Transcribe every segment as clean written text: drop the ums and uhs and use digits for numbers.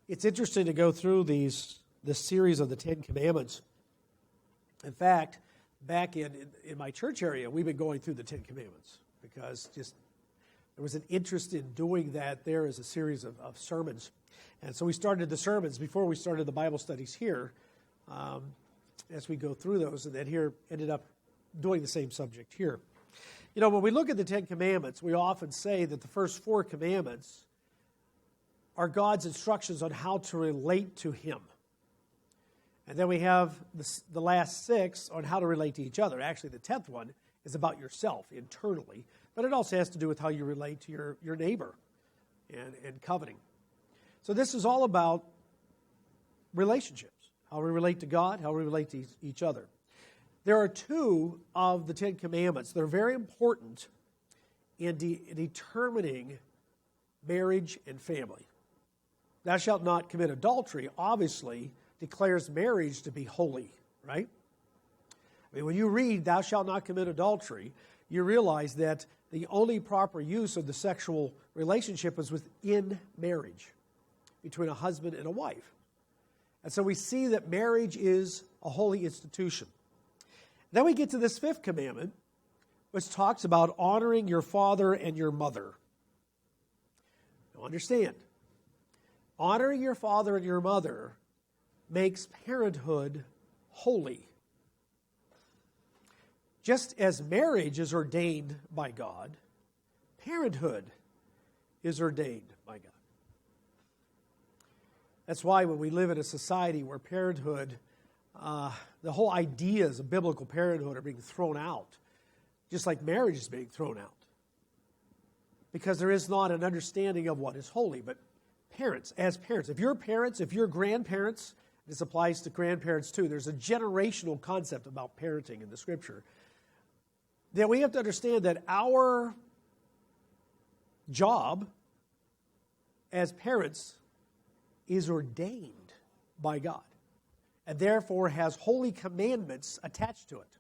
It's interesting to go through this series of the Ten Commandments. In fact, back in my church area, we've been going through the Ten Commandments because just there was an interest in doing that there as a series of sermons. And so we started the sermons before we started the Bible studies here as we go through those, and then here ended up doing the same subject here. You know, when we look at the Ten Commandments, we often say that the first 4 commandments are God's instructions on how to relate to Him. And then we have the last 6 on how to relate to each other. Actually, the 10th one is about yourself internally, but it also has to do with how you relate to your neighbor and coveting. So this is all about relationships, how we relate to God, how we relate to each other. There are 2 of the 10 Commandments that are very important in determining marriage and family. Thou shalt not commit adultery, obviously, declares marriage to be holy, right? I mean, when you read, thou shalt not commit adultery, you realize that the only proper use of the sexual relationship is within marriage, between a husband and a wife. And so we see that marriage is a holy institution. Then we get to this 5th commandment, which talks about honoring your father and your mother. Now understand, honoring your father and your mother makes parenthood holy. Just as marriage is ordained by God, parenthood is ordained by God. That's why when we live in a society where parenthood, the whole ideas of biblical parenthood are being thrown out, just like marriage is being thrown out. Because there is not an understanding of what is holy. But parents, as parents, if you're parents, if you're grandparents, this applies to grandparents too, there's a generational concept about parenting in the Scripture. Then we have to understand that our job as parents is ordained by God, and therefore has holy commandments attached to it.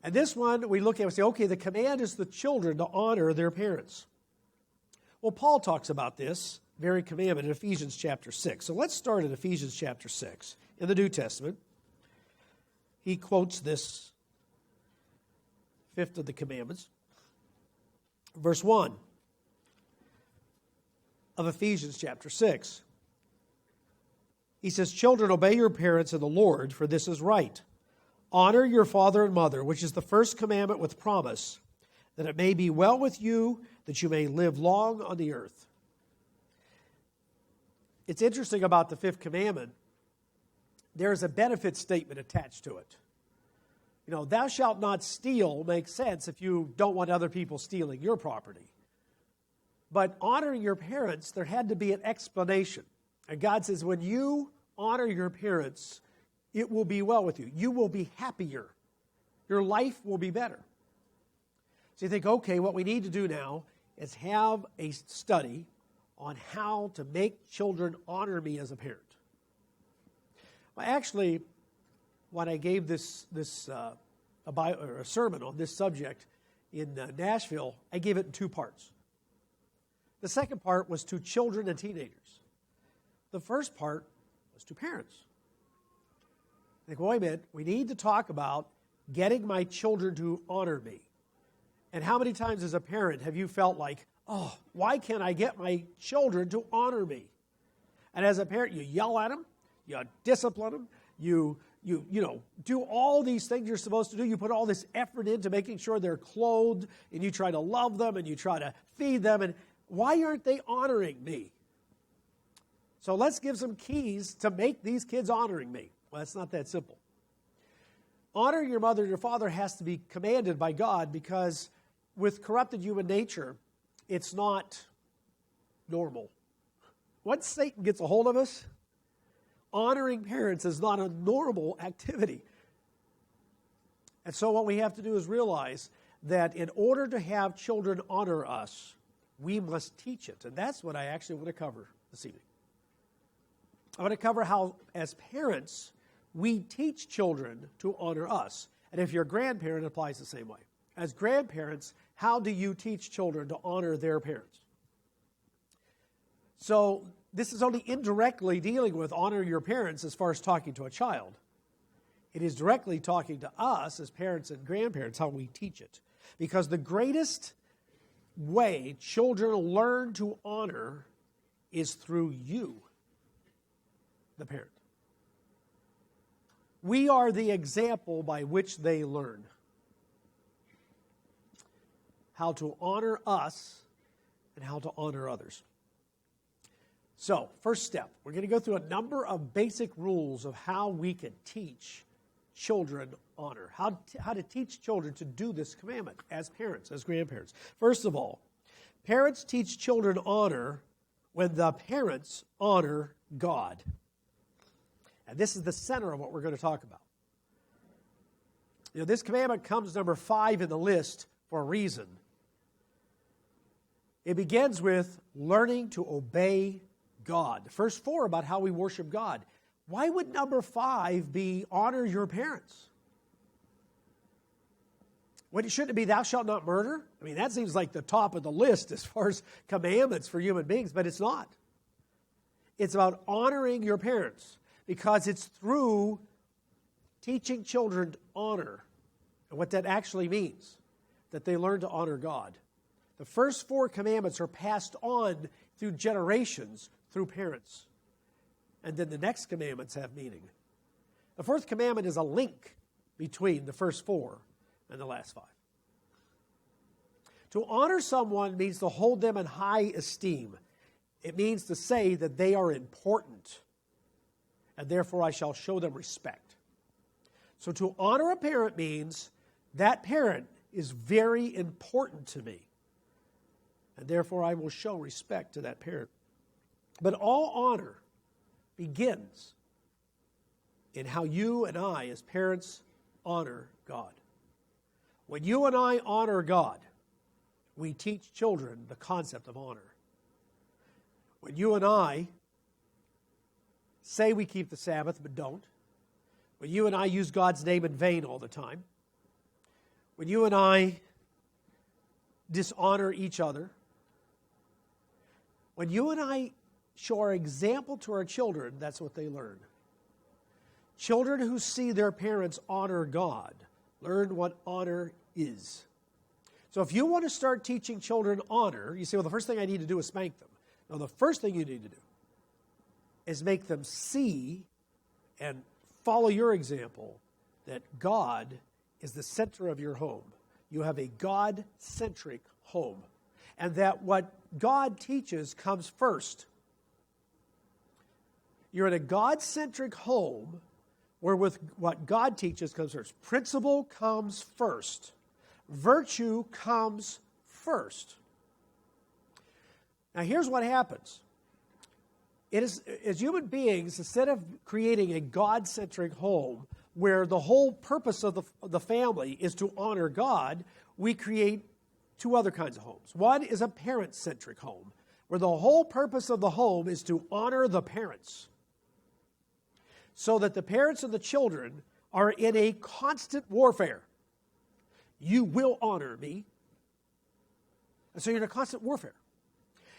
And this one we look at and say, okay, the command is the children to honor their parents. Well, Paul talks about this very commandment in Ephesians chapter 6. So let's start in Ephesians chapter 6. In the New Testament, he quotes this 5th of the commandments. Verse 1 of Ephesians chapter 6. He says, children, obey your parents in the Lord, for this is right. Honor your father and mother, which is the first commandment with promise, that it may be well with you, that you may live long on the earth. It's interesting about the 5th commandment. There's a benefit statement attached to it. You know, thou shalt not steal makes sense if you don't want other people stealing your property. But honoring your parents, there had to be an explanation. And God says, when you honor your parents, it will be well with you. You will be happier. Your life will be better. So you think, okay, what we need to do now is have a study on how to make children honor me as a parent. Well, actually, when I gave a sermon on this subject in Nashville, I gave it in 2 parts. The second part was to children and teenagers. The first part was to parents. I think, wait a minute, we need to talk about getting my children to honor me. And how many times as a parent have you felt like, oh, why can't I get my children to honor me? And as a parent, you yell at them, you discipline them, you do all these things you're supposed to do. You put all this effort into making sure they're clothed, and you try to love them, and you try to feed them. And why aren't they honoring me? So let's give some keys to make these kids honoring me. Well, it's not that simple. Honoring your mother and your father has to be commanded by God, because with corrupted human nature, it's not normal. Once Satan gets a hold of us, honoring parents is not a normal activity. And so what we have to do is realize that in order to have children honor us, we must teach it. And that's what I actually want to cover this evening. I want to cover how, as parents, we teach children to honor us. And if you're a grandparent, it applies the same way. As grandparents, how do you teach children to honor their parents? So this is only indirectly dealing with honor your parents as far as talking to a child. It is directly talking to us as parents and grandparents, how we teach it. Because the greatest way children learn to honor is through you, the parent. We are the example by which they learn how to honor us and how to honor others. So, first step, we're going to go through a number of basic rules of how we can teach children honor, how to teach children to do this commandment as parents, as grandparents. First of all, parents teach children honor when the parents honor God. And this is the center of what we're going to talk about. You know, this commandment comes number 5 in the list for a reason. It begins with learning to obey God. The first 4 about how we worship God. Why would number 5 be honor your parents? Shouldn't it be thou shalt not murder? I mean, that seems like the top of the list as far as commandments for human beings, but it's not. It's about honoring your parents because it's through teaching children to honor and what that actually means, that they learn to honor God. The first 4 commandments are passed on through generations through parents. And then the next commandments have meaning. The 4th commandment is a link between the first 4 and the last 5. To honor someone means to hold them in high esteem. It means to say that they are important, and therefore I shall show them respect. So to honor a parent means that parent is very important to me, and therefore I will show respect to that parent. But all honor begins in how you and I, as parents, honor God. When you and I honor God, we teach children the concept of honor. When you and I say we keep the Sabbath but don't, when you and I use God's name in vain all the time, when you and I dishonor each other, when you and I show our example to our children, that's what they learn. Children who see their parents honor God learn what honor is. So if you want to start teaching children honor, you say, well, the first thing I need to do is spank them. No, the first thing you need to do is make them see and follow your example that God is the center of your home. You have a god-centric home. And that what God teaches comes first. You're in a God-centric home where with what God teaches comes first. Principle comes first. Virtue comes first. Now here's what happens. It is, as human beings, instead of creating a God-centric home where the whole purpose of the family is to honor God, we create 2 other kinds of homes. One is a parent-centric home, where the whole purpose of the home is to honor the parents, so that the parents and the children are in a constant warfare. You will honor me. And so you're in a constant warfare.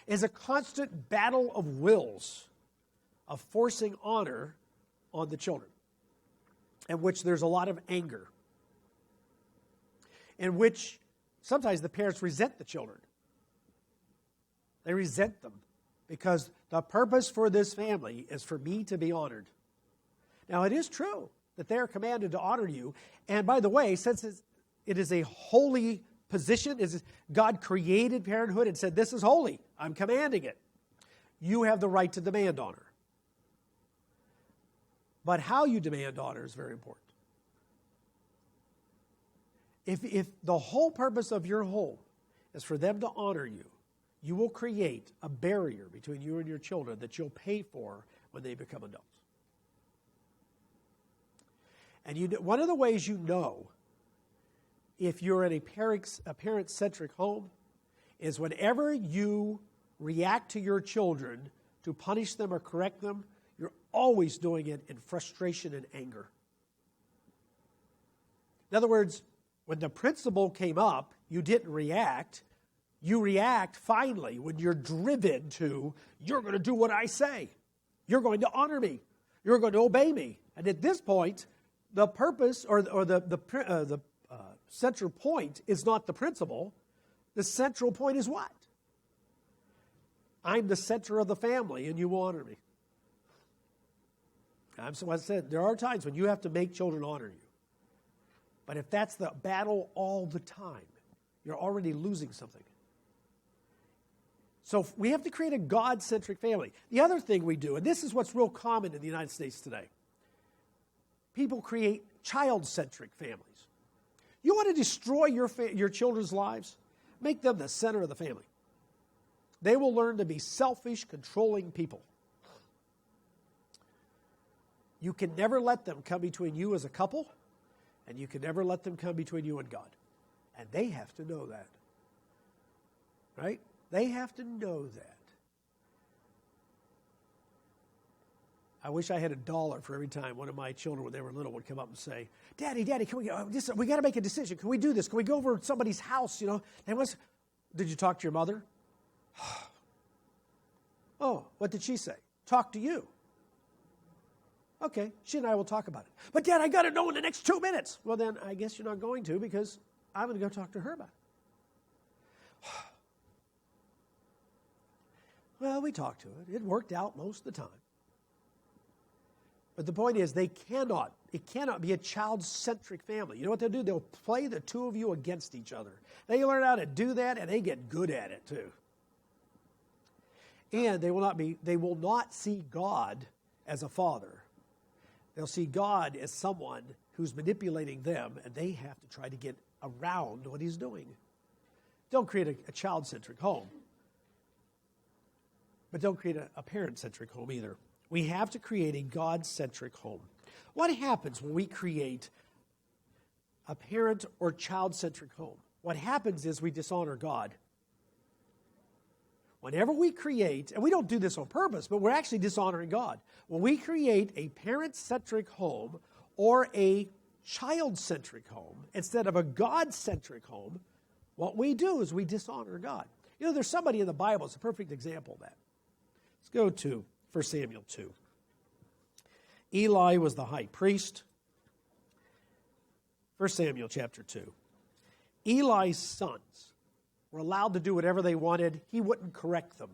It's a constant battle of wills of forcing honor on the children, in which there's a lot of anger, in which sometimes the parents resent the children. They resent them because the purpose for this family is for me to be honored. Now, it is true that they are commanded to honor you. And by the way, since it is a holy position, God created parenthood and said, this is holy, I'm commanding it. You have the right to demand honor. But how you demand honor is very important. If the whole purpose of your home is for them to honor you, you will create a barrier between you and your children that you'll pay for when they become adults. And one of the ways you know if you're in a parent-centric home is whenever you react to your children to punish them or correct them, you're always doing it in frustration and anger. In other words, when the principle came up, you didn't react. You react finally when you're driven to, you're going to do what I say. You're going to honor me. You're going to obey me. And at this point, the purpose or the central point is not the principle. The central point is what? I'm the center of the family, and you will honor me. So I said, there are times when you have to make children honor you. But if that's the battle all the time, you're already losing something. So we have to create a God-centric family. The other thing we do, and this is what's real common in the United States today, people create child-centric families. You want to destroy your children's lives? Make them the center of the family. They will learn to be selfish, controlling people. You can never let them come between you as a couple, and you can never let them come between you and God. And they have to know that. Right? They have to know that. I wish I had $1 for every time one of my children, when they were little, would come up and say, Daddy, can we got to make a decision. Can we do this? Can we go over to somebody's house? Did you talk to your mother? Oh, what did she say? Talk to you. Okay, she and I will talk about it. But Dad, I got to know in the next 2 minutes. Well, then I guess you're not going to, because I'm going to go talk to her about it. Well, we talked to it. It worked out most of the time. But the point is, it cannot be a child-centric family. You know what they'll do? They'll play the two of you against each other. They learn how to do that, and they get good at it too. And they will not see God as a father. They'll see God as someone who's manipulating them, and they have to try to get around what he's doing. Don't create a child-centric home. But don't create a parent-centric home either. We have to create a God-centric home. What happens when we create a parent or child-centric home? What happens is we dishonor God. Whenever we create, and we don't do this on purpose, but we're actually dishonoring God. When we create a parent-centric home or a child-centric home instead of a God-centric home, what we do is we dishonor God. You know, there's somebody in the Bible, it's a perfect example of that. Let's go to 1 Samuel 2. Eli was the high priest. 1 Samuel chapter 2. Eli's sons were allowed to do whatever they wanted. He wouldn't correct them.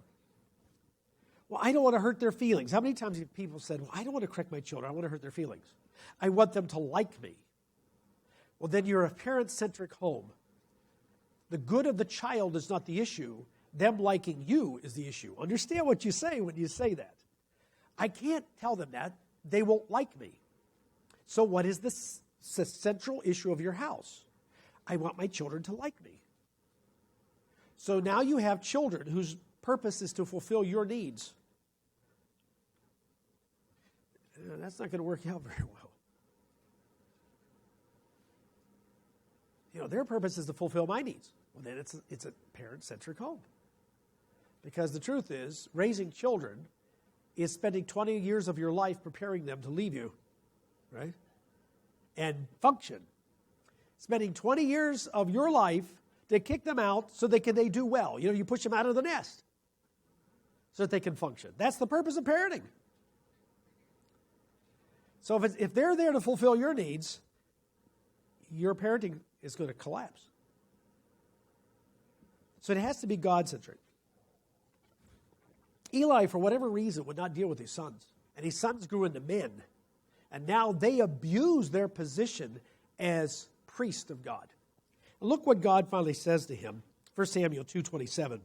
Well, I don't want to hurt their feelings. How many times have people said, well, I don't want to correct my children. I want to hurt their feelings. I want them to like me. Well, then you're a parent-centric home. The good of the child is not the issue. Them liking you is the issue. Understand what you say when you say that. I can't tell them that. They won't like me. So what is the central issue of your house? I want my children to like me. So now you have children whose purpose is to fulfill your needs. That's not going to work out very well. You know, their purpose is to fulfill my needs. Well, then it's a parent-centric home. Because the truth is, raising children is spending 20 years of your life preparing them to leave you, right? And function. Spending 20 years of your life to kick them out so they do well. You know, you push them out of the nest so that they can function. That's the purpose of parenting. So if they're there to fulfill your needs, your parenting is going to collapse. So it has to be God-centric. Eli, for whatever reason, would not deal with his sons. And his sons grew into men. And now they abuse their position as priest of God. And look what God finally says to him. 1 Samuel 2:27.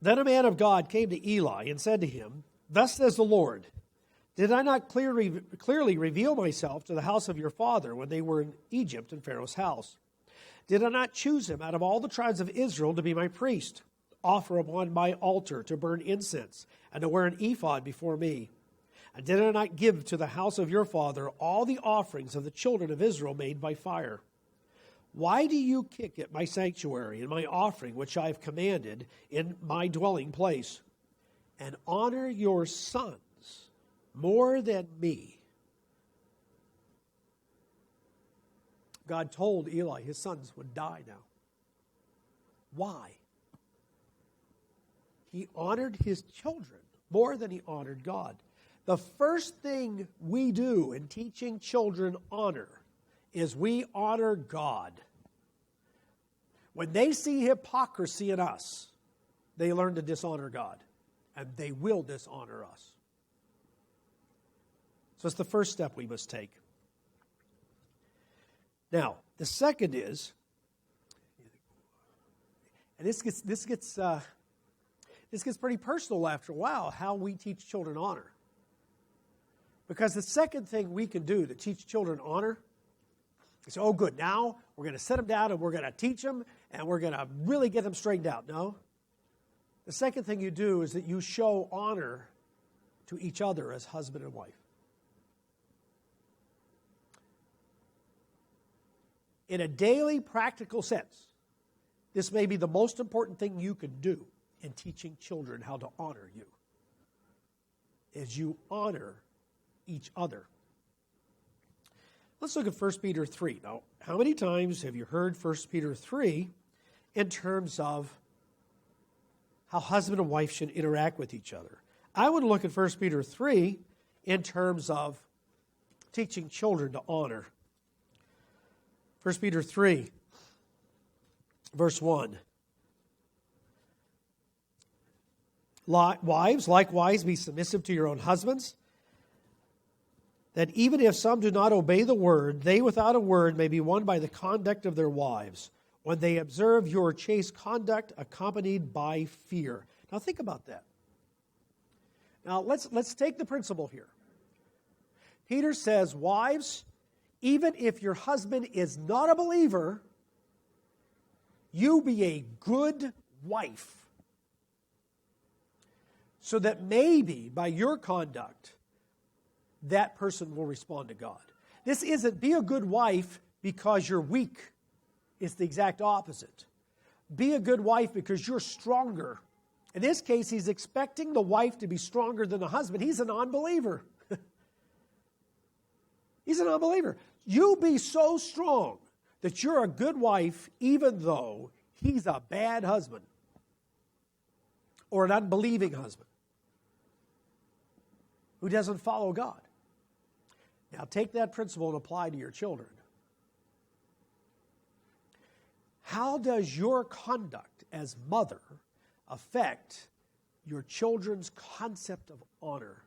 Then a man of God came to Eli and said to him, Thus says the Lord, did I not clearly reveal myself to the house of your father when they were in Egypt in Pharaoh's house? Did I not choose him out of all the tribes of Israel to be my priest, offer upon my altar to burn incense, and to wear an ephod before me? And did I not give to the house of your father all the offerings of the children of Israel made by fire? Why do you kick at my sanctuary and my offering which I have commanded in my dwelling place? And honor your sons more than me. God told Eli his sons would die now. Why? He honored his children more than he honored God. The first thing we do in teaching children honor is we honor God. When they see hypocrisy in us, they learn to dishonor God, and they will dishonor us. So it's the first step we must take. Now, the second is, and this gets pretty personal after a while, how we teach children honor. Because the second thing we can do to teach children honor is, oh good, now we're going to sit them down and we're going to teach them and we're going to really get them straightened out. No. The second thing you do is that you show honor to each other as husband and wife. In a daily practical sense, this may be the most important thing you can do in teaching children how to honor you, is you honor each other. Let's look at 1 Peter 3. Now, how many times have you heard 1 Peter 3 in terms of how husband and wife should interact with each other? I want to look at 1 Peter 3 in terms of teaching children to honor. 1 Peter 3, verse 1. Wives, likewise, be submissive to your own husbands, that even if some do not obey the word, they without a word may be won by the conduct of their wives, when they observe your chaste conduct accompanied by fear. Now think about that. Now let's take the principle here. Peter says, wives, even if your husband is not a believer, you be a good wife, so that maybe by your conduct, that person will respond to God. This isn't be a good wife because you're weak. It's the exact opposite. Be a good wife because you're stronger. In this case, he's expecting the wife to be stronger than the husband. He's a non-believer. He's a non-believer. You be so strong that you're a good wife even though he's a bad husband or an unbelieving husband who doesn't follow God. Now take that principle and apply to your children. How does your conduct as mother affect your children's concept of honor?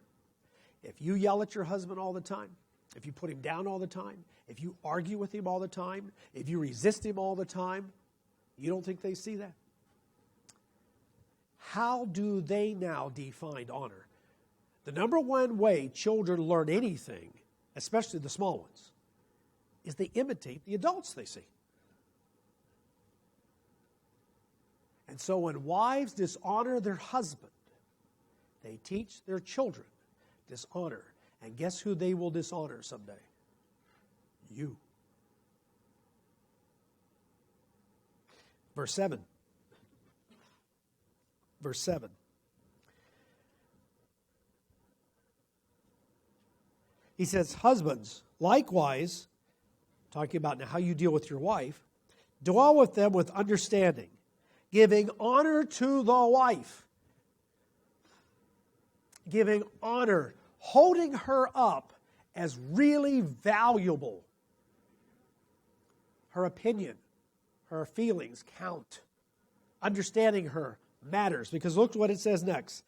If you yell at your husband all the time, if you put him down all the time, if you argue with him all the time, if you resist him all the time, you don't think they see that? How do they now define honor? The number one way children learn anything, especially the small ones, is they imitate the adults they see. And so when wives dishonor their husband, they teach their children dishonor. And guess who they will dishonor someday? You. Verse 7. Verse 7. He says, husbands, likewise, talking about now how you deal with your wife, dwell with them with understanding, giving honor to the wife. Giving honor, holding her up as really valuable. Her opinion, her feelings count. Understanding her matters, because look what it says next.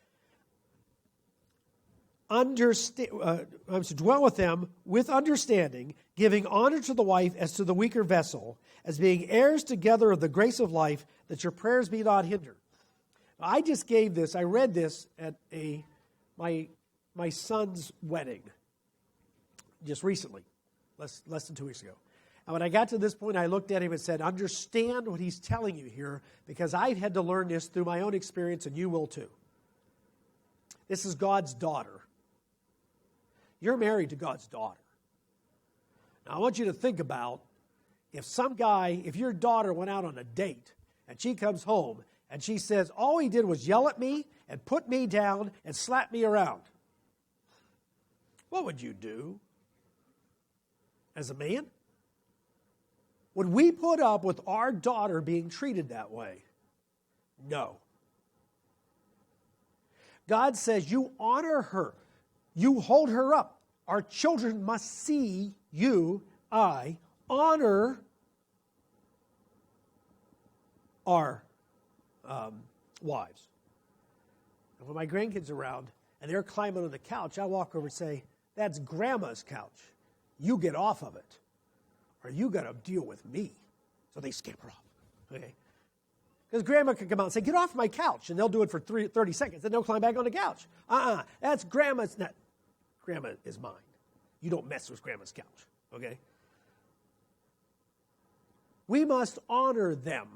Dwell with them with understanding, giving honor to the wife as to the weaker vessel, as being heirs together of the grace of life, that your prayers be not hindered. I just gave this, I read this at my son's wedding just recently, less than 2 weeks ago. And when I got to this point, I looked at him and said, understand what he's telling you here, because I've had to learn this through my own experience, and you will too. This is God's daughter. You're married to God's daughter. Now, I want you to think about if your daughter went out on a date and she comes home and she says, all he did was yell at me and put me down and slap me around. What would you do as a man? Would we put up with our daughter being treated that way? No. God says you honor her. You hold her up. Our children must see you, I, honor our wives. And when my grandkids are around and they're climbing on the couch, I walk over and say, that's Grandma's couch. You get off of it, or you got to deal with me. So they scamper off. Okay? Because Grandma can come out and say, get off my couch, and they'll do it for 30 seconds, and they'll climb back on the couch. That's Grandma's. Not, Grandma is mine. You don't mess with Grandma's couch. Okay? We must honor them.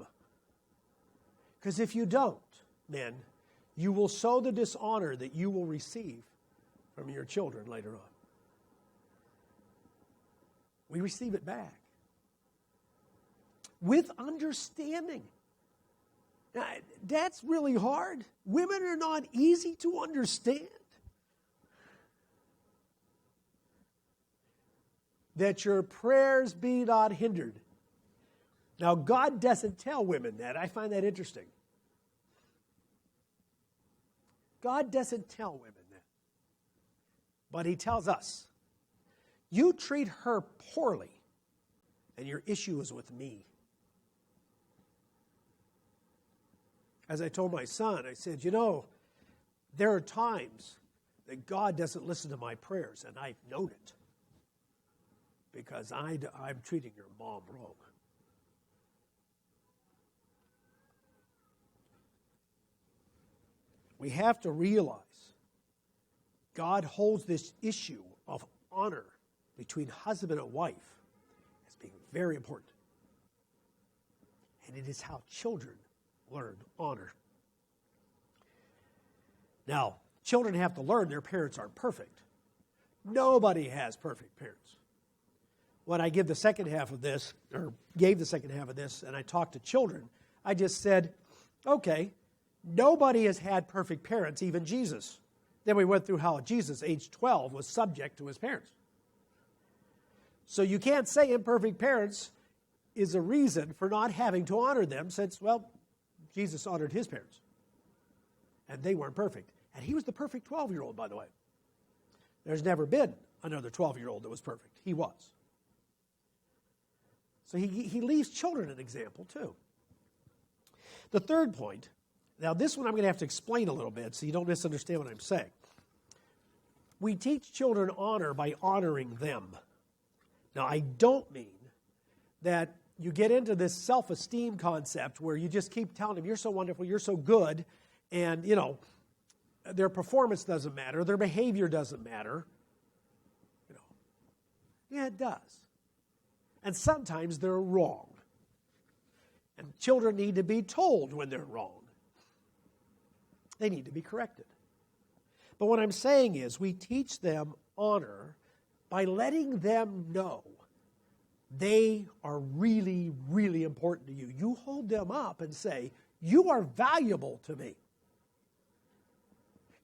Because if you don't, men, you will sow the dishonor that you will receive from your children later on. We receive it back. With understanding. Now, that's really hard. Women are not easy to understand. That your prayers be not hindered. Now, God doesn't tell women that. I find that interesting. God doesn't tell women that. But he tells us, you treat her poorly, and your issue is with me. As I told my son, I said, there are times that God doesn't listen to my prayers, and I've known it. Because I'm treating your mom wrong. We have to realize God holds this issue of honor between husband and wife as being very important. And it is how children learn honor. Now, children have to learn their parents aren't perfect. Nobody has perfect parents. When I give the second half of this, or gave the second half of this, and I talked to children, I just said, okay, nobody has had perfect parents, even Jesus. Then we went through how Jesus, age 12, was subject to his parents. So you can't say imperfect parents is a reason for not having to honor them since, well, Jesus honored his parents. And they weren't perfect. And he was the perfect 12-year-old, by the way. There's never been another 12-year-old that was perfect. He was. So he leaves children an example, too. The third point, now this one I'm going to have to explain a little bit so you don't misunderstand what I'm saying. We teach children honor by honoring them. Now, I don't mean that you get into this self-esteem concept where you just keep telling them, you're so wonderful, you're so good, and, their performance doesn't matter, their behavior doesn't matter. Yeah, it does. And sometimes they're wrong. And children need to be told when they're wrong. They need to be corrected. But what I'm saying is we teach them honor by letting them know they are really, really important to you. You hold them up and say, you are valuable to me.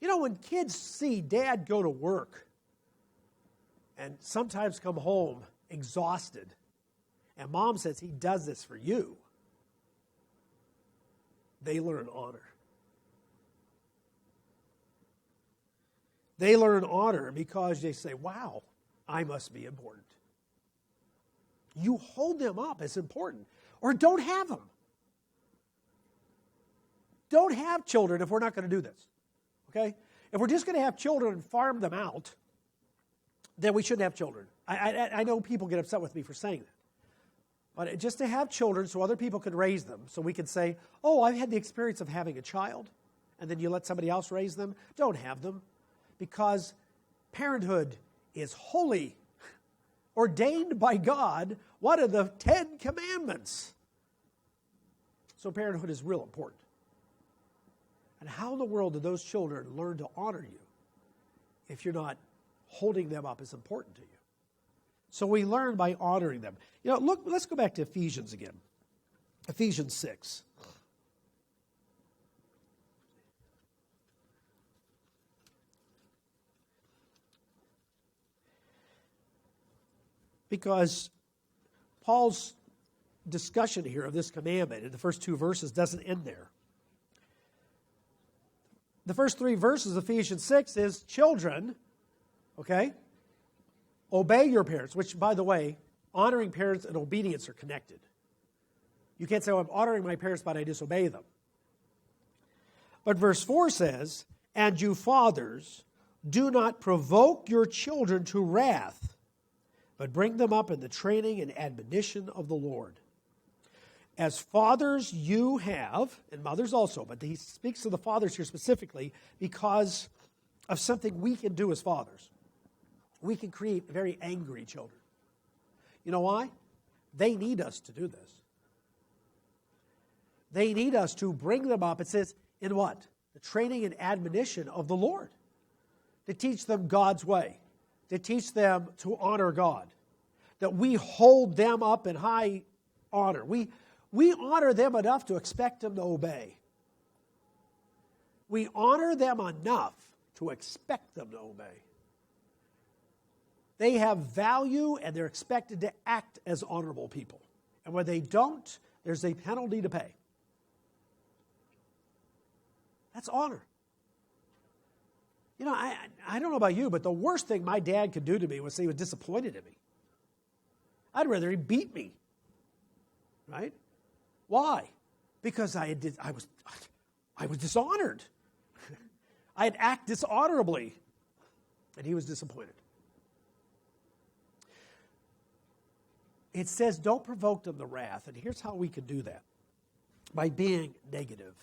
When kids see dad go to work and sometimes come home exhausted, and mom says he does this for you, they learn honor. They learn honor because they say, wow, I must be important. You hold them up as important, or don't have them. Don't have children if we're not going to do this, okay? If we're just going to have children and farm them out, then we shouldn't have children. I know people get upset with me for saying that. But just to have children so other people can raise them, so we can say, oh, I've had the experience of having a child, and then you let somebody else raise them, don't have them. Because parenthood is holy, ordained by God, one of the 10 commandments. So parenthood is real important. And how in the world do those children learn to honor you if you're not holding them up as important to you? So we learn by honoring them. Look, let's go back to Ephesians again. Ephesians 6. Because Paul's discussion here of this commandment in the first 2 verses doesn't end there. The first 3 verses of Ephesians 6 is children, okay, obey your parents, which, by the way, honoring parents and obedience are connected. You can't say, well, I'm honoring my parents, but I disobey them. But verse 4 says, and you fathers, do not provoke your children to wrath, but bring them up in the training and admonition of the Lord. As fathers you have, and mothers also, but he speaks to the fathers here specifically because of something we can do as fathers. We can create very angry children. You know why? They need us to do this. They need us to bring them up, it says, in what? The training and admonition of the Lord. To teach them God's way. To teach them to honor God. That we hold them up in high honor. We honor them enough to expect them to obey. We honor them enough to expect them to obey. They have value and they're expected to act as honorable people. And when they don't, there's a penalty to pay. That's honor. You know, I don't know about you, but the worst thing my dad could do to me was say he was disappointed in me. I'd rather he beat me. Right? Why? Because I was dishonored. I'd act dishonorably. And he was disappointed. It says, don't provoke them to wrath. And here's how we can do that. By being negative.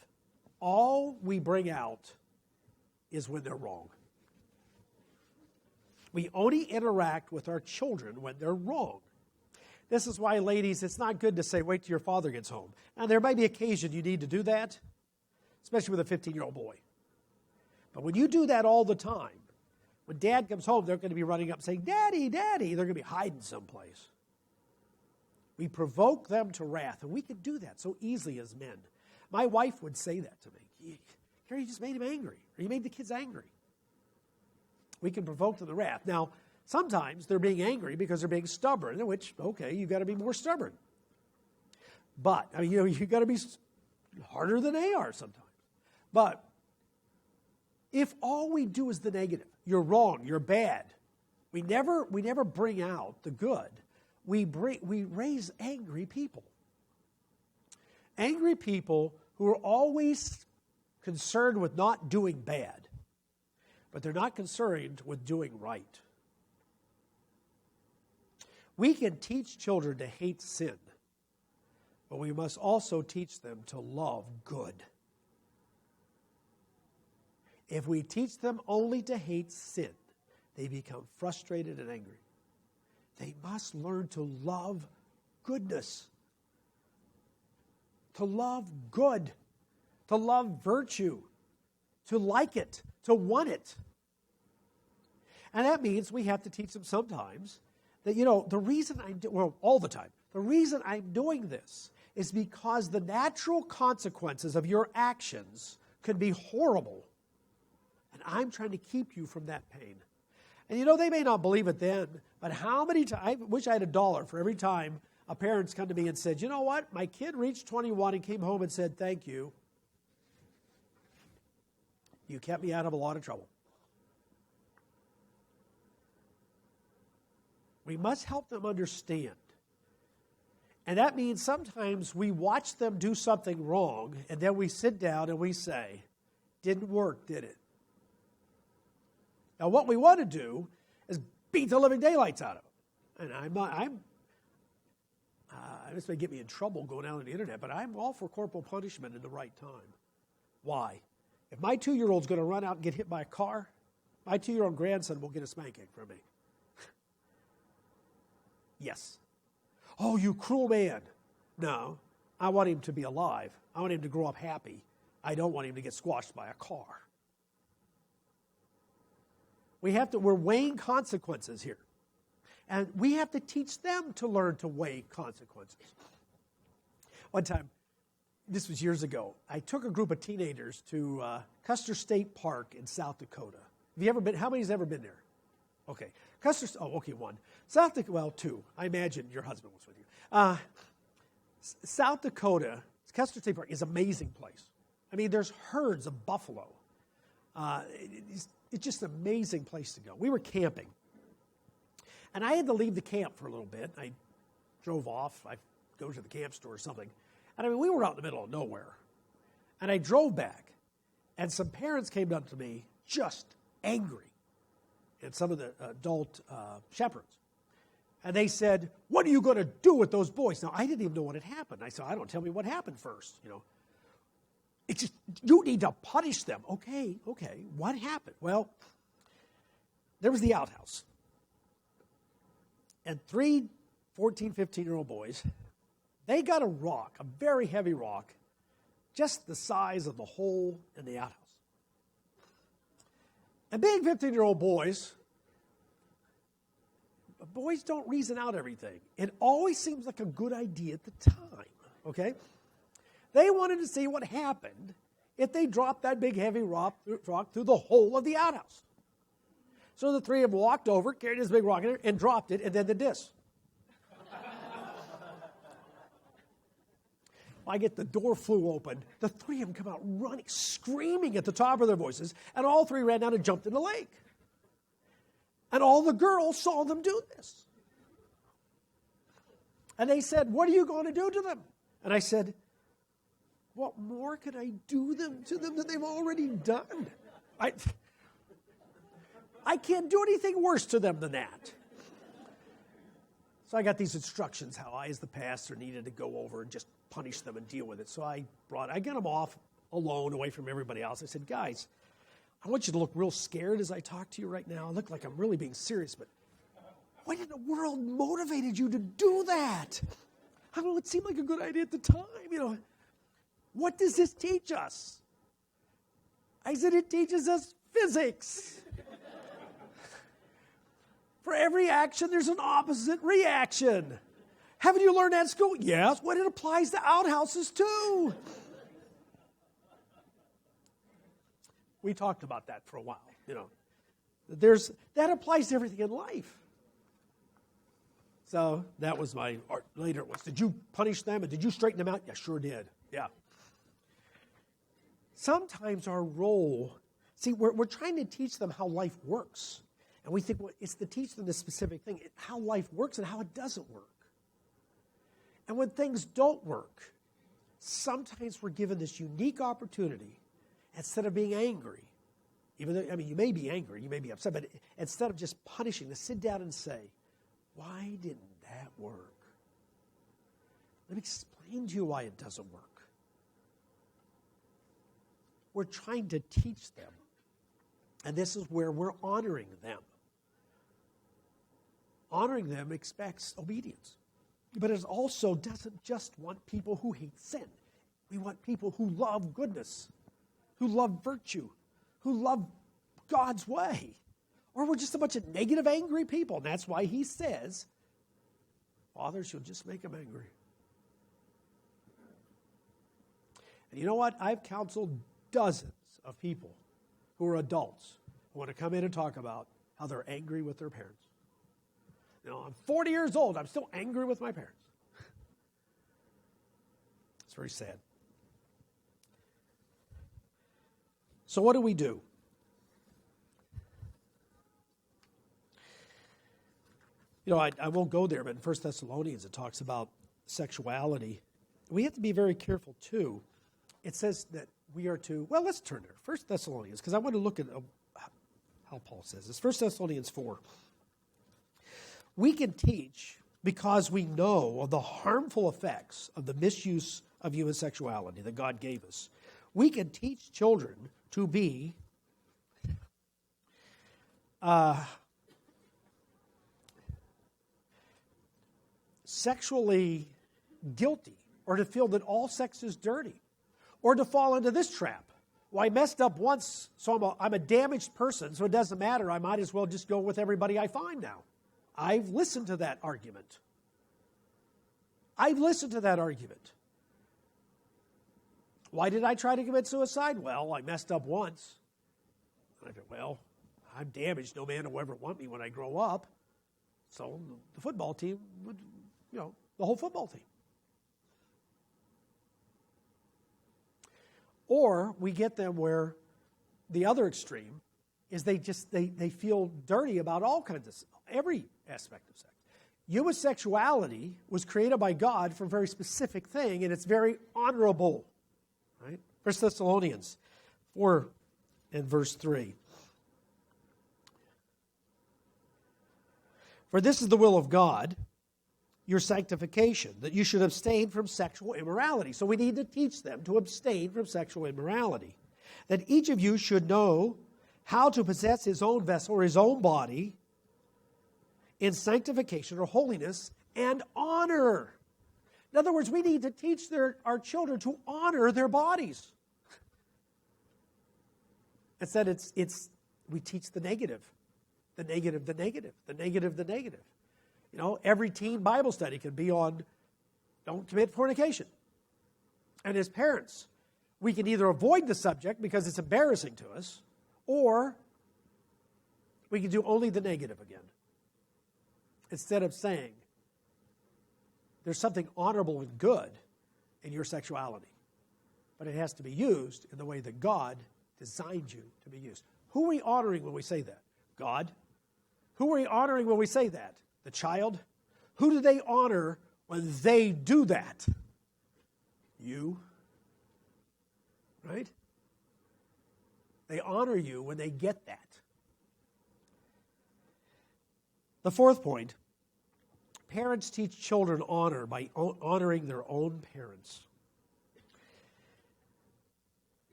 All we bring out is when they're wrong. We only interact with our children when they're wrong. This is why, ladies, it's not good to say, wait till your father gets home. Now, there might be occasion you need to do that, especially with a 15-year-old boy. But when you do that all the time, when dad comes home, they're going to be running up saying, Daddy, Daddy. They're going to be hiding someplace. We provoke them to wrath, and we can do that so easily as men. My wife would say that to me. Gary, you just made him angry, or you made the kids angry. We can provoke them to wrath. Now, sometimes they're being angry because they're being stubborn, in which, okay, you've got to be more stubborn. But, I mean, you've got to be harder than they are sometimes. But if all we do is the negative, you're wrong, you're bad, we never bring out the good. We raise angry people. Angry people who are always concerned with not doing bad, but they're not concerned with doing right. We can teach children to hate sin, but we must also teach them to love good. If we teach them only to hate sin, they become frustrated and angry. They must learn to love goodness, to love good, to love virtue, to like it, to want it. And that means we have to teach them sometimes that, the reason all the time, the reason I'm doing this is because the natural consequences of your actions could be horrible. And I'm trying to keep you from that pain. And they may not believe it then, but how many times, I wish I had $1 for every time a parent's come to me and said, you know what, my kid reached 21 and came home and said, thank you. You kept me out of a lot of trouble. We must help them understand. And that means sometimes we watch them do something wrong, and then we sit down and we say, didn't work, did it? Now, what we want to do is beat the living daylights out of them. And this may get me in trouble going out on the internet, but I'm all for corporal punishment in the right time. Why? If my 2-year-old's going to run out and get hit by a car, my 2-year-old grandson will get a spanking from me. Yes. Oh, you cruel man. No, I want him to be alive. I want him to grow up happy. I don't want him to get squashed by a car. We're weighing consequences here. And we have to teach them to learn to weigh consequences. One time, this was years ago, I took a group of teenagers to Custer State Park in South Dakota. Have you ever been? How many's ever been there? Okay. one. South Dakota, 2. I imagine your husband was with you. South Dakota, Custer State Park is an amazing place. I mean, there's herds of buffalo. It's just an amazing place to go. We were camping. And I had to leave the camp for a little bit. I drove off. I go to the camp store or something. And I mean, we were out in the middle of nowhere. And I drove back. And some parents came up to me just angry. And some of the adult shepherds. And they said, what are you going to do with those boys? Now, I didn't even know what had happened. I said, I don't, tell me what happened first, It's just, you need to punish them. Okay. What happened? Well, there was the outhouse. And 3 14, 15-year-old boys, they got a rock, a very heavy rock, just the size of the hole in the outhouse. And being 15-year-old boys don't reason out everything. It always seems like a good idea at the time, okay? They wanted to see what happened if they dropped that big heavy rock through the hole of the outhouse. So the three of them walked over, carried this big rock in there, and dropped it, and then the disc. I get the door flew open. The three of them come out running, screaming at the top of their voices, and all three ran down and jumped in the lake. And all the girls saw them do this. And they said, what are you going to do to them? And I said, what more could I do to them than they've already done? I can't do anything worse to them than that. So I got these instructions how I, as the pastor, needed to go over and just punish them and deal with it. So I got them off alone, away from everybody else. I said, guys, I want you to look real scared as I talk to you right now. I look like I'm really being serious, but what in the world motivated you to do that? I don't know, it seemed like a good idea at the time, What does this teach us? I said, it teaches us physics. For every action, there's an opposite reaction. Haven't you learned that at school? Yes, well, it applies to outhouses too. We talked about that for a while, That applies to everything in life. So that was later it was, did you punish them and did you straighten them out? Yeah, sure did. Yeah. Sometimes our role, we're trying to teach them how life works. And we think it's to teach them this specific thing, how life works and how it doesn't work. And when things don't work, sometimes we're given this unique opportunity, instead of being angry, even though, you may be angry, you may be upset, but instead of just punishing, to sit down and say, why didn't that work? Let me explain to you why it doesn't work. We're trying to teach them. And this is where we're honoring them. Honoring them expects obedience. But it also doesn't just want people who hate sin. We want people who love goodness, who love virtue, who love God's way. Or we're just a bunch of negative, angry people. And that's why he says, fathers, you'll just make them angry. And you know what? I've counseled dozens of people who are adults who want to come in and talk about how they're angry with their parents. I'm 40 years old. I'm still angry with my parents. It's very sad. So what do we do? I won't go there, but in 1 Thessalonians it talks about sexuality. We have to be very careful, too. It says that we are to, let's turn there. 1 Thessalonians, because I want to look at how Paul says this. 1 Thessalonians 4. We can teach because we know of the harmful effects of the misuse of human sexuality that God gave us. We can teach children to be sexually guilty, or to feel that all sex is dirty, or to fall into this trap. Well, I messed up once, so I'm a damaged person, so it doesn't matter. I might as well just go with everybody I find now. I've listened to that argument. Why did I try to commit suicide? Well, I messed up once. I go, I'm damaged. No man will ever want me when I grow up. So the football team would, the whole football team. Or we get them where the other extreme is they feel dirty about all kinds of, every aspect of sex. Human sexuality was created by God for a very specific thing, and it's very honorable. Right? 1 Thessalonians 4 and verse 3. For this is the will of God, your sanctification, that you should abstain from sexual immorality. So we need to teach them to abstain from sexual immorality. That each of you should know how to possess his own vessel or his own body in sanctification or holiness and honor. In other words, we need to teach our children to honor their bodies. Instead, we teach the negative. The negative, the negative, the negative, the negative. You know, every teen Bible study can be on don't commit fornication. And as parents, we can either avoid the subject because it's embarrassing to us, or we can do only the negative again. Instead of saying, there's something honorable and good in your sexuality, but it has to be used in the way that God designed you to be used. Who are we honoring when we say that? God. Who are we honoring when we say that? The child. Who do they honor when they do that? You. Right? They honor you when they get that. The fourth point, parents teach children honor by honoring their own parents.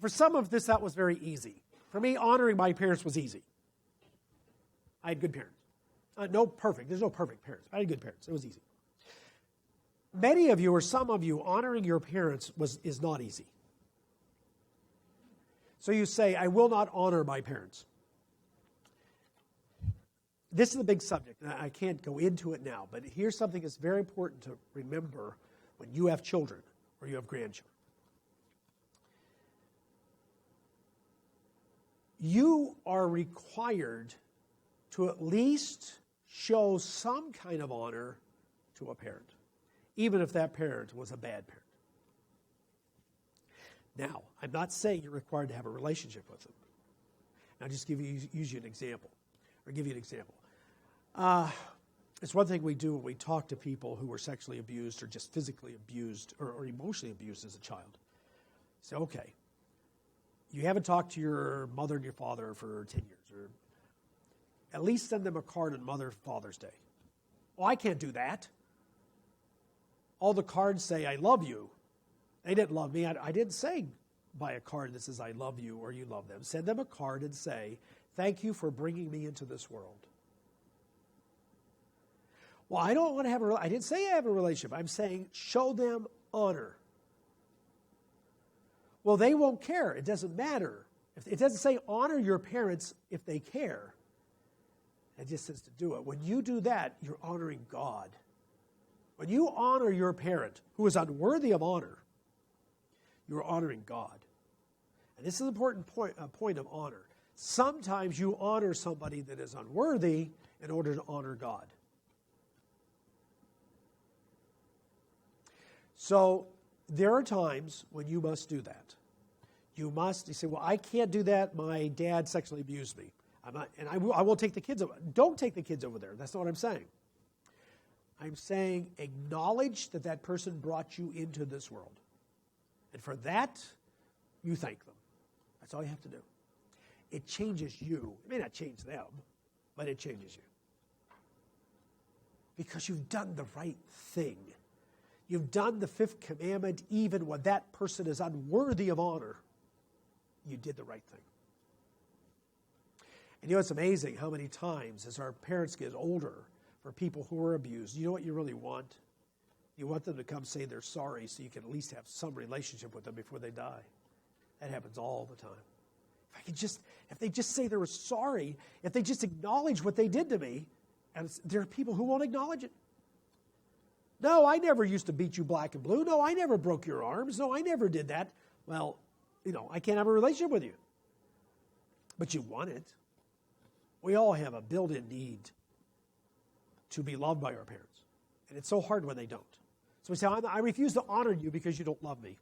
For some of this, that was very easy. For me, honoring my parents was easy. I had good parents. There's no perfect parents. I had good parents. It was easy. Many of you, or some of you, honoring your parents is not easy. So you say, I will not honor my parents. This is a big subject, and I can't go into it now, but here's something that's very important to remember when you have children or you have grandchildren. You are required to at least show some kind of honor to a parent, even if that parent was a bad parent. Now, I'm not saying you're required to have a relationship with them. I'll just use you an example, or give you an example. It's one thing we do when we talk to people who were sexually abused or just physically abused or emotionally abused as a child. Say, okay, you haven't talked to your mother and your father for 10 years, or at least send them a card on Father's Day. Oh, I can't do that. All the cards say, I love you. They didn't love me. I didn't say buy a card that says I love you or you love them. Send them a card and say, thank you for bringing me into this world. Well, I don't want to have I didn't say I have a relationship. I'm saying show them honor. Well, they won't care. It doesn't matter. It doesn't say honor your parents if they care. It just says to do it. When you do that, you're honoring God. When you honor your parent who is unworthy of honor, you're honoring God. And this is an important point of honor. Sometimes you honor somebody that is unworthy in order to honor God. So there are times when you must do that. You say, well, I can't do that. My dad sexually abused me. I won't take the kids over. Don't take the kids over there. That's not what I'm saying. I'm saying acknowledge that person brought you into this world. And for that, you thank them. That's all you have to do. It changes you. It may not change them, but it changes you. Because you've done the right thing. You've done the fifth commandment even when that person is unworthy of honor. You did the right thing. And you know, it's amazing how many times as our parents get older, for people who are abused, you know what you really want? You want them to come say they're sorry so you can at least have some relationship with them before they die. That happens all the time. If they just say they were sorry, if they just acknowledge what they did to me, and there are people who won't acknowledge it. No, I never used to beat you black and blue. No, I never broke your arms. No, I never did that. Well, I can't have a relationship with you. But you want it. We all have a built-in need to be loved by our parents. And it's so hard when they don't. So we say, I refuse to honor you because you don't love me.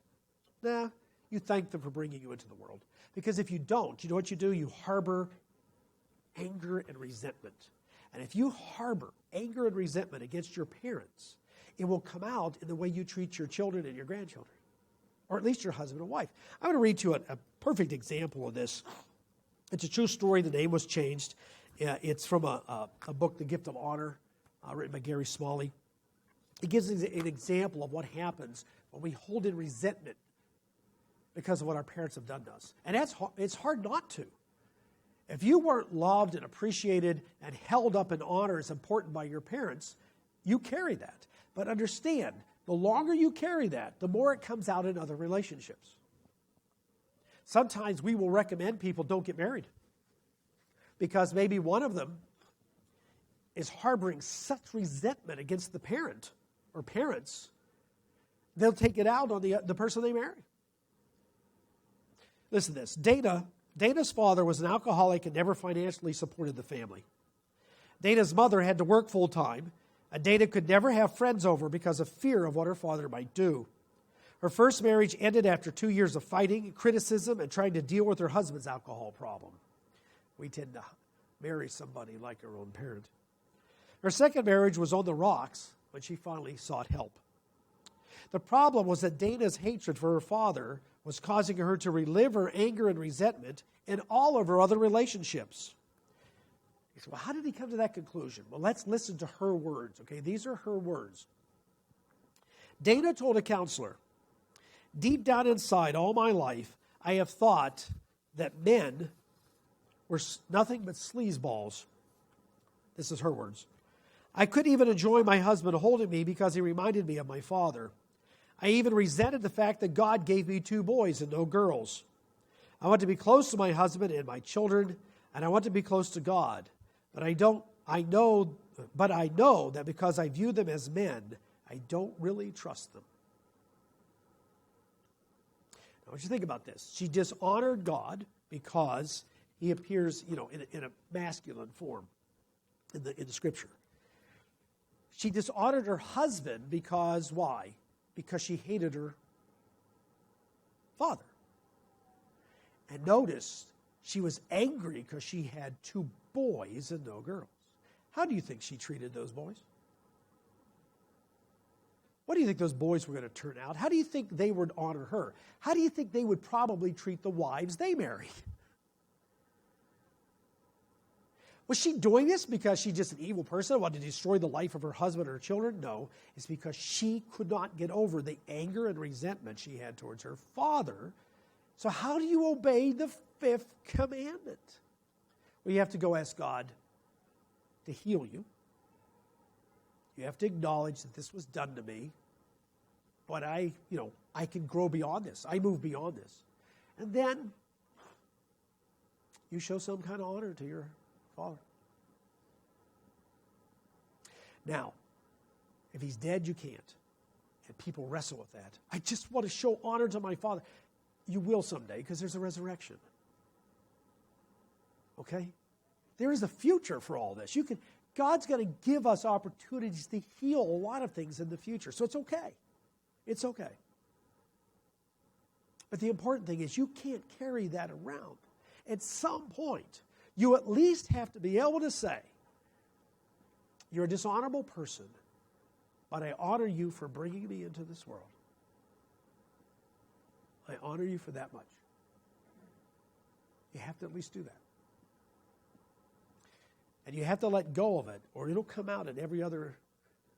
Nah, You thank them for bringing you into the world. Because if you don't, you know what you do? You harbor anger and resentment. And if you harbor anger and resentment against your parents, it will come out in the way you treat your children and your grandchildren, or at least your husband and wife. I'm going to read you a perfect example of this. It's a true story. The name was changed. It's from a book, The Gift of Honor, written by Gary Smalley. It gives an example of what happens when we hold in resentment because of what our parents have done to us. And it's hard not to. If you weren't loved and appreciated and held up in honor as important by your parents, you carry that. But understand, the longer you carry that, the more it comes out in other relationships. Sometimes we will recommend people don't get married because maybe one of them is harboring such resentment against the parent or parents, they'll take it out on the person they marry. Listen to this. Dana's father was an alcoholic and never financially supported the family. Dana's mother had to work full-time, and Dana could never have friends over because of fear of what her father might do. Her first marriage ended after 2 years of fighting, criticism, and trying to deal with her husband's alcohol problem. We tend to marry somebody like our own parent. Her second marriage was on the rocks when she finally sought help. The problem was that Dana's hatred for her father was causing her to relive her anger and resentment in all of her other relationships. You say, well, how did he come to that conclusion? Well, let's listen to her words, okay? These are her words. Dana told a counselor, "Deep down inside all my life, I have thought that men were nothing but sleazeballs." This is her words. "I couldn't even enjoy my husband holding me because he reminded me of my father. I even resented the fact that God gave me 2 boys and no girls. I want to be close to my husband and my children, and I want to be close to God. But I know that because I view them as men, I don't really trust them." Now, what you think about this? She dishonored God because he appears, in a masculine form in the Scripture. She dishonored her husband because why? Because she hated her father. And notice, she was angry because she had 2 boys and no girls. How do you think she treated those boys? What do you think those boys were going to turn out? How do you think they would honor her? How do you think they would probably treat the wives they married? Was she doing this because she's just an evil person, wanted to destroy the life of her husband or her children? No, it's because she could not get over the anger and resentment she had towards her father. So how do you obey the 5th commandment? Well, you have to go ask God to heal you. You have to acknowledge that this was done to me, but I can grow beyond this. I move beyond this. And then you show some kind of honor to your father. Now, if he's dead, you can't. And people wrestle with that. I just want to show honor to my father. You will someday because there's a resurrection. Okay? There is a future for all this. God's going to give us opportunities to heal a lot of things in the future. So it's okay. It's okay. But the important thing is you can't carry that around. At some point, you at least have to be able to say, "You're a dishonorable person, but I honor you for bringing me into this world. I honor you for that much." You have to at least do that. And you have to let go of it, or it'll come out in every other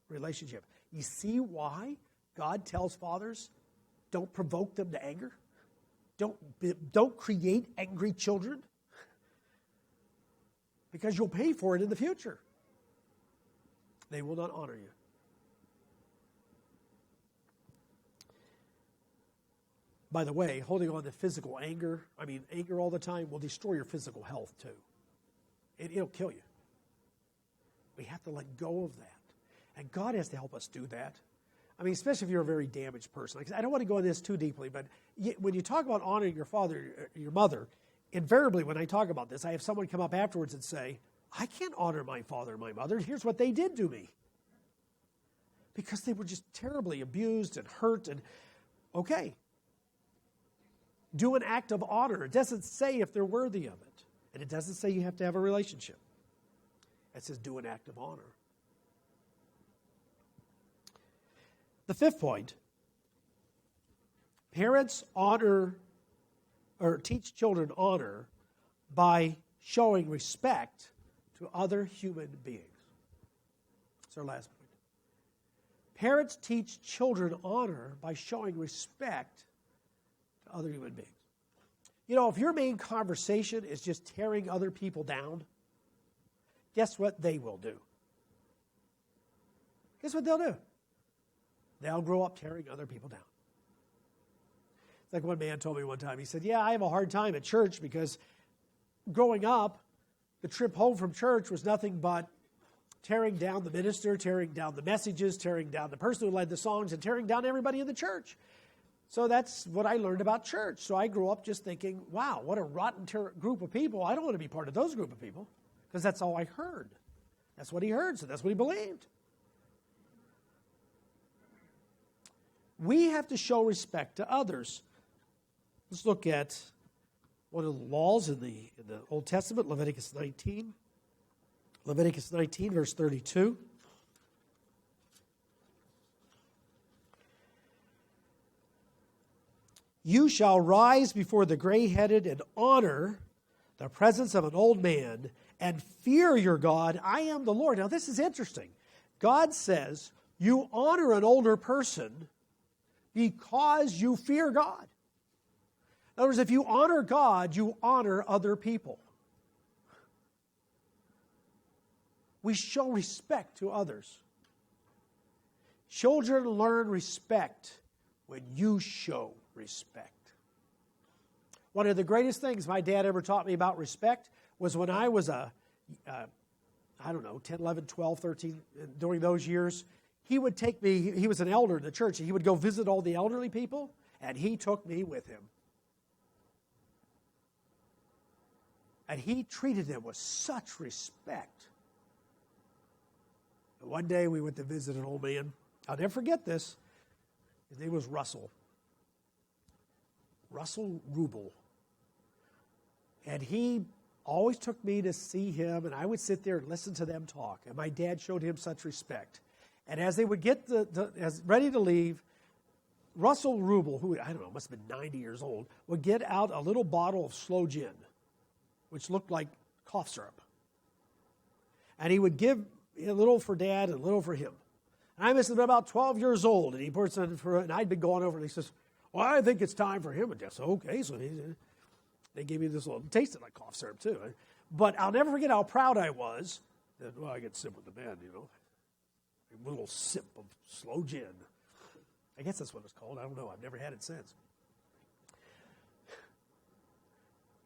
relationship. You see why God tells fathers, don't provoke them to anger? Don't create angry children? Because you'll pay for it in the future. They will not honor you. By the way, holding on to physical anger all the time will destroy your physical health too. It'll kill you. We have to let go of that. And God has to help us do that. Especially if you're a very damaged person. I don't want to go into this too deeply, but when you talk about honoring your father, your mother, invariably when I talk about this, I have someone come up afterwards and say, "I can't honor my father and my mother. Here's what they did to me." Because they were just terribly abused and hurt. And okay, do an act of honor. It doesn't say if they're worthy of it. And it doesn't say you have to have a relationship. It says do an act of honor. The fifth point, parents honor or teach children honor by showing respect to other human beings. That's our last point. Parents teach children honor by showing respect to other human beings. You know, if your main conversation is just tearing other people down, guess what they will do? Guess what they'll do? They'll grow up tearing other people down. It's like one man told me one time, he said, I have a hard time at church because growing up, the trip home from church was nothing but tearing down the minister, tearing down the messages, tearing down the person who led the songs, and tearing down everybody in the church. So that's what I learned about church. So I grew up just thinking, wow, what a rotten group of people. I don't want to be part of those group of people because that's all I heard. That's what he heard, so that's what he believed. We have to show respect to others. Let's look at one of the laws in the Old Testament, Leviticus 19. Leviticus 19, verse 32. You shall rise before the gray-headed and honor the presence of an old man and fear your God. I am the Lord. Now, this is interesting. God says you honor an older person because you fear God. In other words, if you honor God, you honor other people. We show respect to others. Children learn respect when you show respect. One of the greatest things my dad ever taught me about respect was when I was 10, 11, 12, 13, during those years, he would take me, he was an elder in the church, and he would go visit all the elderly people, and he took me with him. And he treated them with such respect. And one day we went to visit an old man. I'll never forget this. His name was Russell. Russell Rubel. And he always took me to see him, and I would sit there and listen to them talk. And my dad showed him such respect. And as they would get as ready to leave, Russell Rubel, who, I don't know, must have been 90 years old, would get out a little bottle of sloe gin, which looked like cough syrup. And he would give a little for Dad and a little for him. And I must have been about 12 years old, and he pours it for, and I'd been going over, and he says, well, I think it's time for him. And I said, okay. So they gave me this little, it tasted like cough syrup too. But I'll never forget how proud I was that, well, I get to sip with the men, A little sip of sloe gin. I guess that's what it's called. I don't know. I've never had it since.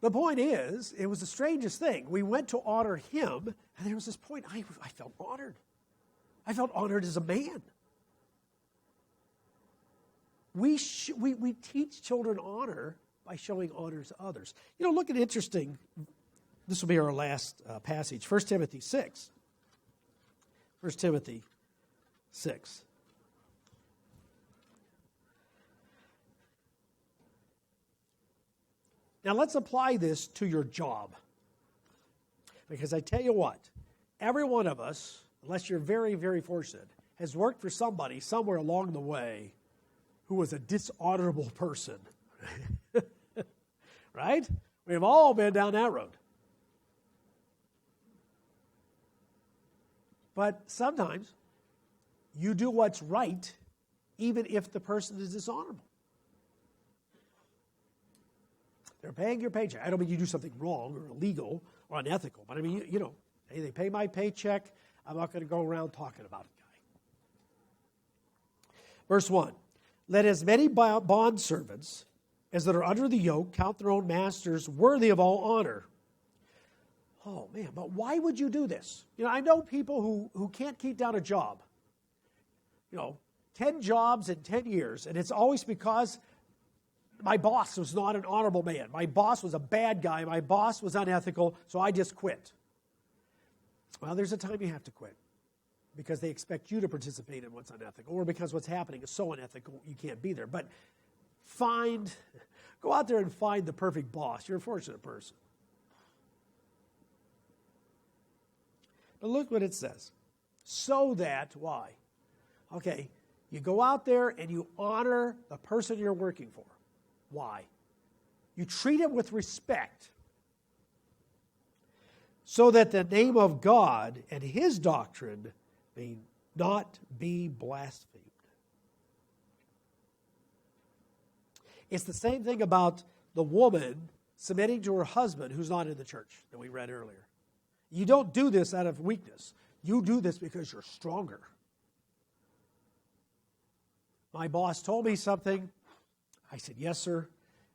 The point is, it was the strangest thing. We went to honor him, and there was this point, I felt honored. I felt honored as a man. We teach children honor by showing honor to others. Look at interesting, this will be our last passage, 1 Timothy 6. 1 Timothy 6. Now let's apply this to your job. Because I tell you what, every one of us, unless you're very, very fortunate, has worked for somebody somewhere along the way who was a dishonorable person. Right? We've all been down that road. But sometimes you do what's right even if the person is dishonorable. They're paying your paycheck. I don't mean you do something wrong or illegal or unethical, but I mean, hey, they pay my paycheck. I'm not going to go around talking about it, guy. Verse 1, let as many bondservants as that are under the yoke count their own masters worthy of all honor. Oh, man, but why would you do this? I know people who can't keep down a job. 10 jobs in 10 years, and it's always because my boss was not an honorable man. My boss was a bad guy. My boss was unethical, so I just quit. Well, there's a time you have to quit because they expect you to participate in what's unethical or because what's happening is so unethical you can't be there. But Go out there and find the perfect boss. You're a fortunate person. But look what it says. So that, why? Okay, you go out there and you honor the person you're working for. Why? You treat him with respect so that the name of God and his doctrine may not be blasphemed. It's the same thing about the woman submitting to her husband who's not in the church that we read earlier. You don't do this out of weakness. You do this because you're stronger. My boss told me something. I said, yes, sir.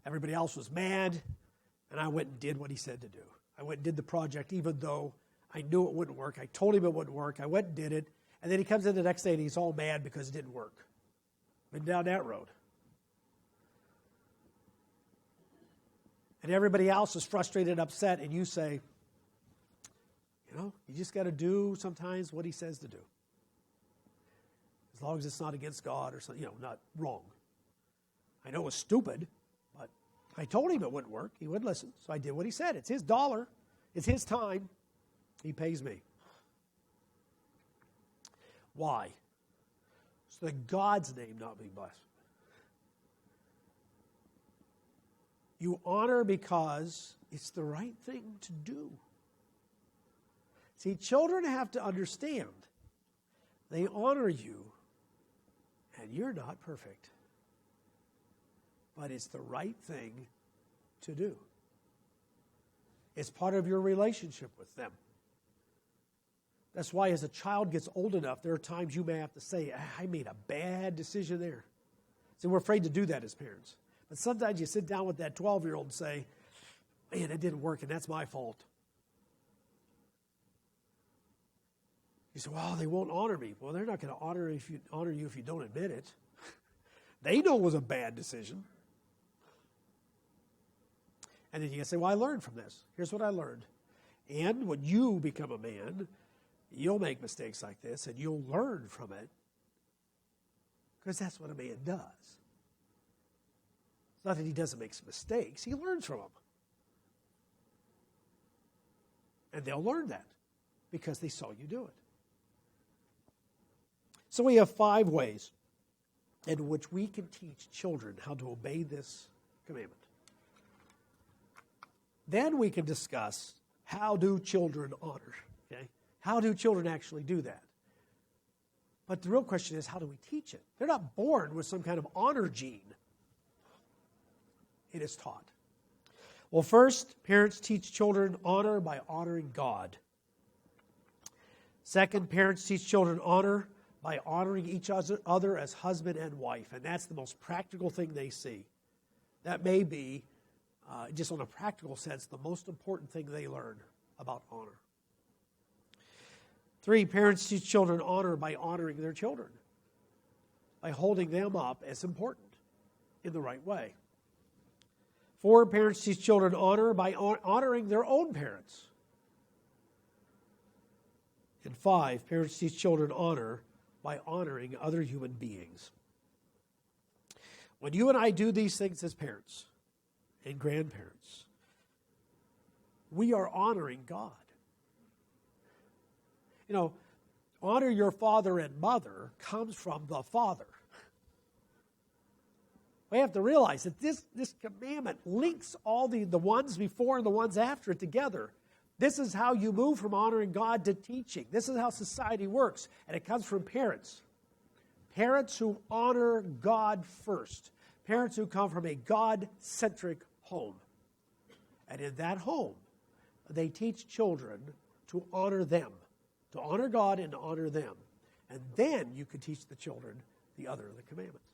Everybody else was mad, and I went and did what he said to do. I went and did the project even though I knew it wouldn't work. I told him it wouldn't work. I went and did it, and then he comes in the next day and he's all mad because it didn't work. Been down that road. And everybody else is frustrated and upset, and you say, you just got to do sometimes what he says to do. As long as it's not against God or something, not wrong. I know it was stupid, but I told him it wouldn't work. He wouldn't listen, so I did what he said. It's his dollar. It's his time. He pays me. Why? So that God's name not be blasphemed. You honor because it's the right thing to do. See, children have to understand they honor you, and you're not perfect. But it's the right thing to do. It's part of your relationship with them. That's why as a child gets old enough, there are times you may have to say, I made a bad decision there. See, we're afraid to do that as parents. But sometimes you sit down with that 12-year-old and say, man, it didn't work, and that's my fault. You say, well, they won't honor me. Well, they're not going to honor you if you don't admit it. They know it was a bad decision. And then you can say, well, I learned from this. Here's what I learned. And when you become a man, you'll make mistakes like this, and you'll learn from it. Because that's what a man does. It's not that he doesn't make some mistakes. He learns from them. And they'll learn that because they saw you do it. So we have 5 ways in which we can teach children how to obey this commandment. Then we can discuss how do children honor. Okay? How do children actually do that? But the real question is, how do we teach it? They're not born with some kind of honor gene. It is taught. Well, first, parents teach children honor by honoring God. Second, parents teach children honor by honoring each other as husband and wife. And that's the most practical thing they see. That may be, just on a practical sense, the most important thing they learn about honor. 3, parents teach children honor by honoring their children, by holding them up as important in the right way. 4, parents teach children honor by honoring their own parents. And 5, parents teach children honor by honoring other human beings. When you and I do these things as parents and grandparents, we are honoring God. Honor your father and mother comes from the Father. We have to realize that this commandment links all the ones before and the ones after it together. This is how you move from honoring God to teaching. This is how society works, and it comes from parents. Parents who honor God first. Parents who come from a god-centric home. And in that home, they teach children to honor them, to honor God and to honor them. And then you can teach the children the other of the commandments.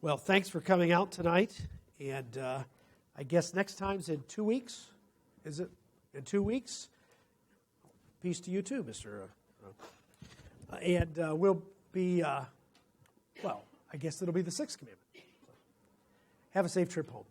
Well, thanks for coming out tonight. And I guess next time's in 2 weeks. Is it? In 2 weeks? Peace to you too, Mr. And we'll be, I guess it'll be the 6th commandment. So, have a safe trip home.